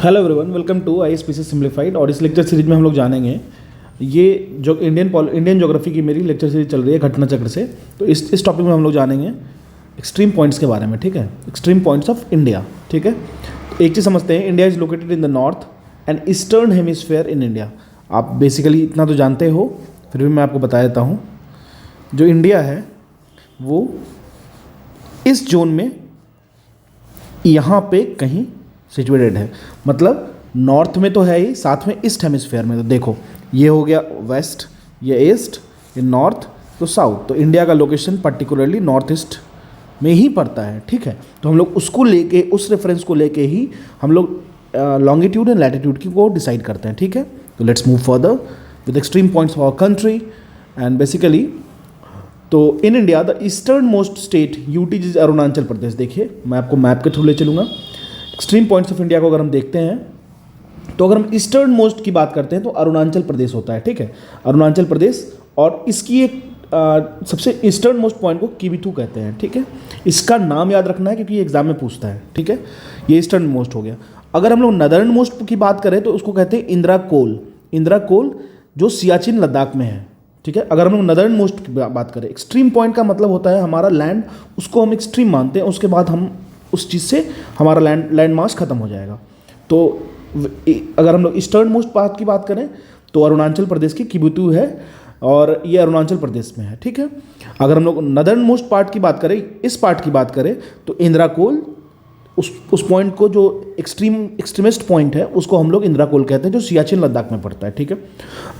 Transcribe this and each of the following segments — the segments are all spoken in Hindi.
Hello everyone, welcome to ISPC simplified. और इस लेक्चर सीरीज में हम लोग जानेंगे ये जो इंडियन ज्योग्राफी की मेरी लेक्चर सीरीज चल रही है घटना चक्र से। तो इस टॉपिक में हम लोग जानेंगे एक्सट्रीम पॉइंट्स के बारे में, ठीक है। एक्सट्रीम पॉइंट्स ऑफ इंडिया, ठीक है। तो एक चीज़ समझते हैं, India is located in the north and eastern hemisphere in India. आप बेसिकली इतना तो जानते हो, फिर भी मैं आपको बता देता हूँ। जो इंडिया है वो इस जोन में यहाँ पे कहीं सिचुएटेड है, मतलब नॉर्थ में तो है ही, साथ में ईस्ट हेमिस्फेयर में। तो देखो, ये हो गया वेस्ट, ये ईस्ट, ये नॉर्थ, तो साउथ। तो इंडिया का लोकेशन पर्टिकुलरली नॉर्थ ईस्ट में ही पड़ता है, ठीक है। तो हम लोग उसको लेके, उस रेफरेंस को लेके ही हम लोग लॉन्गिट्यूड एंड लैटिट्यूड की को डिसाइड करते हैं, ठीक है। तो let's move further with extreme points of our country and basically तो in India the eastern most state UT is Arunachal Pradesh. देखिए, मैं आपको मैप के थ्रू ले चलूँगा। एक्सट्रीम पॉइंट्स ऑफ इंडिया को अगर हम देखते हैं तो अगर हम ईस्टर्न मोस्ट की बात करते हैं तो अरुणाचल प्रदेश होता है, ठीक है। अरुणाचल प्रदेश, और इसकी एक सबसे ईस्टर्न मोस्ट पॉइंट को किबिथू कहते हैं, ठीक है। इसका नाम याद रखना है क्योंकि एग्जाम में पूछता है, ठीक है। ये ईस्टर्न मोस्ट हो गया। अगर हम लोग नदर्न मोस्ट की बात करें तो उसको कहते हैं इंदिरा कोल। इंदिरा कोल जो सियाचिन लद्दाख में है, ठीक है। अगर हम लोग नदर्न मोस्ट की बात करें, एक्सट्रीम पॉइंट का मतलब होता है हमारा लैंड, उसको हम एक्सट्रीम मानते हैं, उसके बाद हम उस चीज़ से हमारा लैंड मास खत्म हो जाएगा। तो अगर हम लोग ईस्टर्न मोस्ट पार्ट की बात करें तो अरुणाचल प्रदेश की किबिथू है, और ये अरुणाचल प्रदेश में है, ठीक है। अगर हम लोग नदर्न मोस्ट पार्ट की बात करें, इस पार्ट की बात करें तो इंदिरा कोल, उस पॉइंट को जो एक्सट्रीमिस्ट पॉइंट है उसको हम लोग इंदिरा कोल कहते हैं, जो सियाचिन लद्दाख में पड़ता है, ठीक है।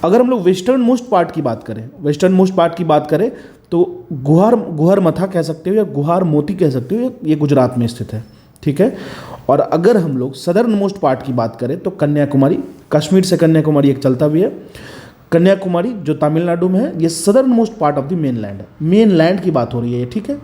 अगर हम लोग वेस्टर्न मोस्ट पार्ट की बात करें, वेस्टर्न मोस्ट पार्ट की बात करें तो गुहार मथा कह सकते हो या गुहार मोती कह सकते हो, ये गुजरात में स्थित है, ठीक है। और अगर हम लोग सदर्न मोस्ट पार्ट की बात करें तो कन्याकुमारी, कश्मीर से कन्याकुमारी एक चलता भी है। कन्याकुमारी जो तमिलनाडु में है, ये southern most part of the main land है। मेन लैंड की बात हो रही है, ठीक है।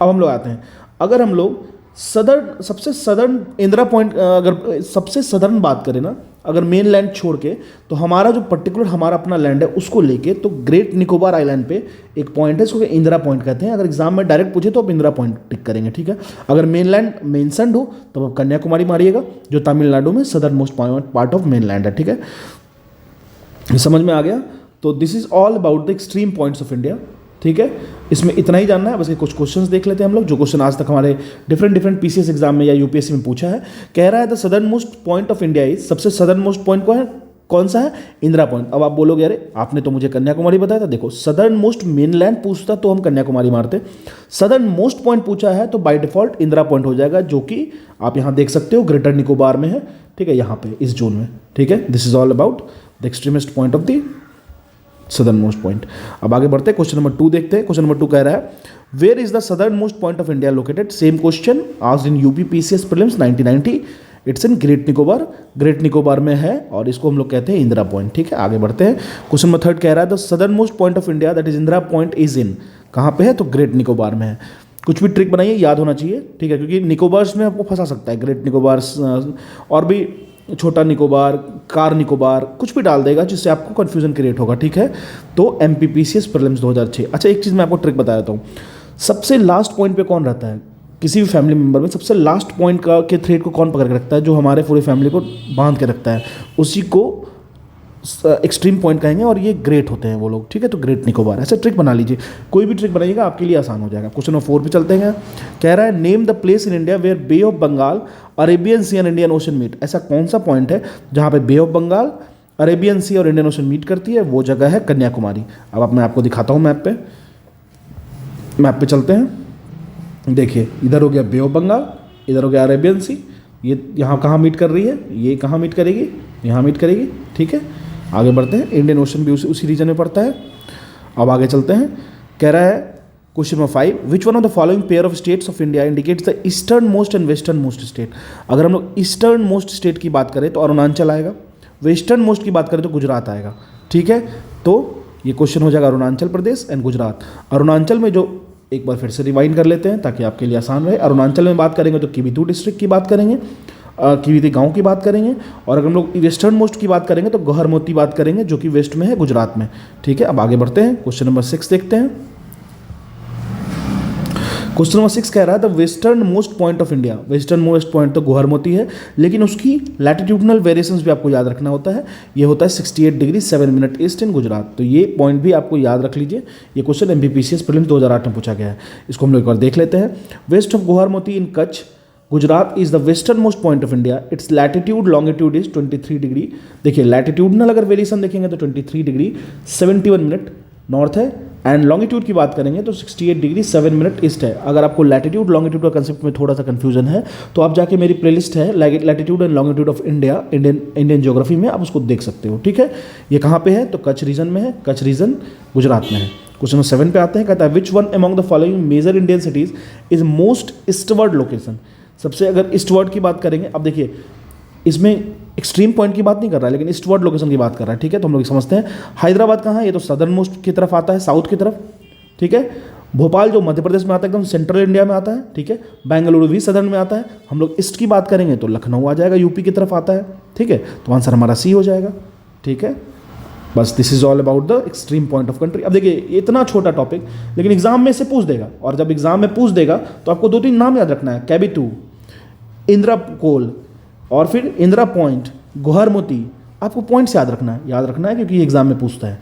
अब हम लोग आते हैं, अगर हम लोग सबसे सदर्न इंदिरा पॉइंट, अगर सबसे सदर्न बात करें ना, अगर मेन लैंड छोड़ के, तो हमारा जो पर्टिकुलर हमारा अपना लैंड है उसको लेके, तो ग्रेट निकोबार आइलैंड पे एक पॉइंट है, इसको इंदिरा पॉइंट कहते हैं। अगर एग्जाम में डायरेक्ट पूछे तो आप इंदिरा पॉइंट टिक करेंगे, ठीक है। अगर मेन लैंड मेंशनड हो तो आप कन्याकुमारी मारिएगा, जो तमिलनाडु में southern most part of main land है, ठीक है। समझ में आ गया? तो this is all about the extreme points of India, ठीक है। इसमें इतना ही जानना है, बस ये कुछ क्वेश्चंस देख लेते हैं हम लोग, जो क्वेश्चन आज तक हमारे डिफरेंट पीसीएस एग्जाम में या यूपीएससी में पूछा है। कह रहा है the southern most point of India is, सबसे सदर्न मोस्ट पॉइंट कौन सा है? इंदिरा पॉइंट। अब आप बोलोगे अरे आपने तो मुझे कन्याकुमारी बताया था। देखो, सदर्न मोस्ट मेनलैंड पूछता तो हम कन्याकुमारी मारते, सदर्न मोस्ट पॉइंट पूछा है तो बाय डिफॉल्ट इंदिरा पॉइंट हो जाएगा, जो कि आप यहाँ देख सकते हो ग्रेटर निकोबार में है, ठीक है, यहाँ पे इस जोन में, ठीक है। This is all about the extremist point of the southern most point. अब आगे बढ़ते हैं, क्वेश्चन नंबर 2 देखते हैं। क्वेश्चन नंबर 2 कह रहा है where is the southern most point of India located? Same question asked in UP PCS prelims 1990। It's in great Nicobar, great Nicobar में है, और इसको हम लोग कहते हैं इंदिरा पॉइंट, ठीक है। आगे बढ़ते हैं, क्वेश्चन नंबर 3 कह रहा है the southern most point of India that is Indira point is in, कहाँ पे है? तो ग्रेट निकोबार में है। कुछ भी ट्रिक बनाइए, याद होना चाहिए, ठीक है, क्योंकि निकोबार्स में आपको फंसा सकता है, ग्रेट निकोबार और भी छोटा निकोबार, कार निकोबार, कुछ भी डाल देगा जिससे आपको कन्फ्यूजन क्रिएट होगा, ठीक है। तो एमपीपीसीएस प्रीलिम्स 2006। अच्छा, एक चीज़ मैं आपको ट्रिक बता देता हूँ, सबसे लास्ट पॉइंट पे कौन रहता है किसी भी फैमिली मेम्बर में? सबसे लास्ट पॉइंट के थ्रेड को कौन पकड़ के रखता है? जो हमारे पूरे फैमिली को बांध के रखता है, उसी को एक्सट्रीम पॉइंट कहेंगे, और ये ग्रेट होते हैं वो लोग, ठीक है। तो ग्रेट निकोबार, ऐसा ट्रिक बना लीजिए, कोई भी ट्रिक बनाइएगा आपके लिए आसान हो जाएगा। क्वेश्चन नंबर 4 पे चलते हैं। कह रहा है name the place in India where Bay of Bengal, Arabian Sea and Indian Ocean meet. ऐसा कौन सा पॉइंट है जहाँ पे Bay of Bengal, Arabian Sea और इंडियन ओशन मीट करती है? वो जगह है कन्याकुमारी। अब मैं आपको दिखाता हूँ मैप पे चलते हैं। देखिए, इधर हो गया बे ऑफ बंगाल, इधर हो गया अरेबियन सी, ये यहाँ कहाँ मीट कर रही है? ये कहाँ मीट करेगी? यहाँ मीट करेगी, ठीक है। आगे बढ़ते हैं, इंडियन ओशन भी उसी रीजन में पड़ता है। अब आगे चलते हैं, कह रहा है question number 5 which one of the following pair of states of India indicates the eastern most and western most state? अगर हम लोग ईस्टर्न मोस्ट स्टेट की बात करें तो अरुणाचल आएगा, वेस्टर्न मोस्ट की बात करें तो गुजरात आएगा, ठीक है। तो ये क्वेश्चन हो जाएगा अरुणाचल प्रदेश एंड गुजरात। अरुणाचल में जो, एक बार फिर से रिवाइंड कर लेते हैं ताकि आपके लिए आसान रहे। अरुणाचल में बात करेंगे तो किबिथू डिस्ट्रिक्ट की बात करेंगे, किबिथू गांव की बात करेंगे, और अगर हम लोग वेस्टर्न मोस्ट की बात करेंगे तो गौहरमोती बात करेंगे, जो कि वेस्ट में है, गुजरात में, ठीक है। अब आगे बढ़ते हैं, क्वेश्चन नंबर 6 देखते हैं। क्वेश्चन नंबर 6 कह रहा है the western most point of India. Western most point तो गुवाहाटी है, लेकिन उसकी लैटिट्यूडनल वेरिएशंस भी आपको याद रखना होता है। ये होता है 68 डिग्री 7 मिनट ईस्ट इन गुजरात। तो ये पॉइंट भी आपको याद रख लीजिए। ये क्वेश्चन एमपीपीसीएस प्रीलिम्स 2008 में पूछा गया है। इसको हम लोग एक बार देख लेते हैं। West of Guwahati in Kutch Gujarat is the western most point of India. It's latitude longitude is 23 degree. देखिए लैटिट्यूडनल अगर वेरिएशन देखेंगे तो 23 डिग्री 71 मिनट नॉर्थ है, एंड लॉन्गिट्यूड की बात करेंगे तो 68 डिग्री 7 मिनट ईस्ट है। अगर आपको लैटिट्यूड लॉन्गिट्यूड का कंसेप्ट में थोड़ा सा कंफ्यूजन है तो आप जाके मेरी प्लेलिस्ट है latitude and longitude of India Indian geography में आप उसको देख सकते हो। ठीक है, ये कहाँ पे है तो कच्छ रीजन में है। कच्छ रीजन गुजरात में है। क्वेश्चन नंबर 7 पे आते हैं। कहता है which one among the following major Indian cities is most eastward location. सबसे अगर ईस्टवर्ड की बात करेंगे, अब देखिए इसमें एक्सट्रीम पॉइंट की बात नहीं कर रहा है, लेकिन ईस्टवर्ड लोकेशन की बात कर रहा है। ठीक है, तो हम लोग समझते हैं। हैदराबाद कहाँ है, ये तो सदर्न मोस्ट की तरफ आता है, साउथ की तरफ। ठीक है, भोपाल जो मध्य प्रदेश में आता है एकदम सेंट्रल इंडिया में आता है। ठीक है, बेंगलुरु भी सदर्न में आता है। हम लोग ईस्ट की बात करेंगे तो लखनऊ आ जाएगा, यूपी की तरफ आता है। ठीक है, तो आंसर हमारा सी हो जाएगा। ठीक है, बस this is all about the extreme point of country. अब देखिए इतना छोटा टॉपिक, लेकिन एग्जाम में से पूछ देगा, और जब एग्जाम में पूछ देगा तो आपको 2-3 नाम याद रखना है। कैबिटू, इंदिरा कोल, और फिर इंदिरा पॉइंट, गुवाहाटी। आपको पॉइंट्स याद रखना है क्योंकि ये एग्जाम में पूछता है।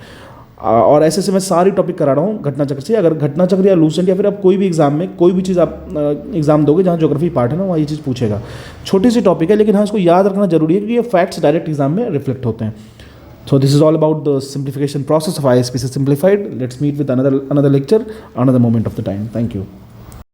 और ऐसे से मैं सारी टॉपिक करा रहा हूँ घटना चक्र से। अगर घटना चक्र या लूसेंट या फिर आप कोई भी एग्जाम में कोई भी चीज़ आप एग्जाम दोगे जहाँ ज्योग्राफी पार्ट है ना, वहाँ ये चीज़ पूछेगा। छोटी सी टॉपिक है, लेकिन हाँ इसको याद रखना जरूरी है क्योंकि ये फैक्ट्स डायरेक्ट एग्जाम में रिफ्लेक्ट होते हैं। So this is all about the simplification process of ISPC Simplified. Let's meet with another lecture, another moment of the time. Thank you.